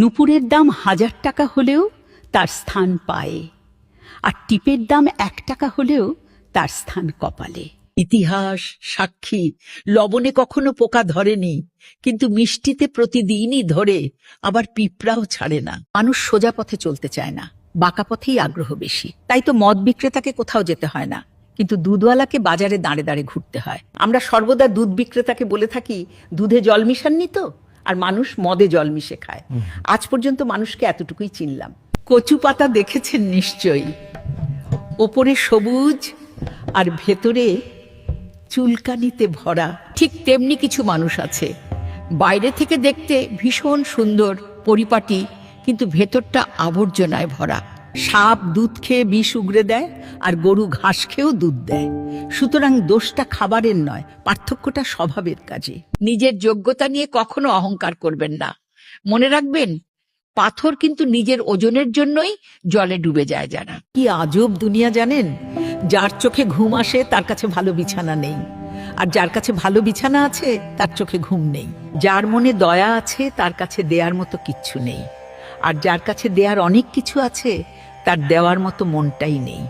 নুপুরের দাম 1000 টাকা হলেও তার স্থান পায়ে, আর টিপের দাম 1 টাকা হলেও তার স্থান কপালে। ইতিহাস সাক্ষী, লবণে কখনো পোকা ধরেনি, কিন্তু মিষ্টিতে প্রতিদিনই ধরে, আবার পিঁপড়াও ছাড়ে না। মানুষ সোজা পথে চলতে চায় না, বাঁকা পথেই আগ্রহ বেশি। তাই তো মদ বিক্রেতাকে কোথাও যেতে হয় না, কিন্তু দুধওয়ালাকে বাজারে দাঁড়ে দাঁড়ে ঘুরতে হয়। আমরা সর্বদা দুধ বিক্রেতাকে বলে থাকি, দুধে জল মিশাননি তো, আর মানুষ মদে জল মিশে খায়। আজ পর্যন্ত মানুষকে এতটুকুই চিনলাম। কচু পাতা দেখেছেন নিশ্চয়ই, ওপরে সবুজ আর ভেতরে চুলকানিতে ভরা। ঠিক তেমনি কিছু মানুষ আছে, বাইরে থেকে দেখতে ভীষণ সুন্দর পরিপাটি, কিন্তু ভেতরটা আবর্জনায় ভরা। সাপ দুধ খেয়ে বিষ উগরে দেয়, আর গরু ঘাস খেয়েও দুধ দেয়। সুতরাং দোষটা খাবারের নয়, পার্থক্যটা স্বভাবের কাজে। নিজের যোগ্যতা নিয়ে কখনো অহংকার করবেন না। মনে রাখবেন, পাথর কিন্তু নিজের ওজনের জন্যই জলে ডুবে যায় যারা। কি আজব দুনিয়া জানেন! যার চোখে ঘুম আসে তার কাছে ভালো বিছানা নেই, আর যার কাছে ভালো বিছানা আছে তার চোখে ঘুম নেই। যার মনে দয়া আছে তার কাছে দেয়ার মতো কিচ্ছু নেই, আর যার কাছে দেয়ার অনেক কিছু আছে তার দেওয়ার মতো মনটাই নেই।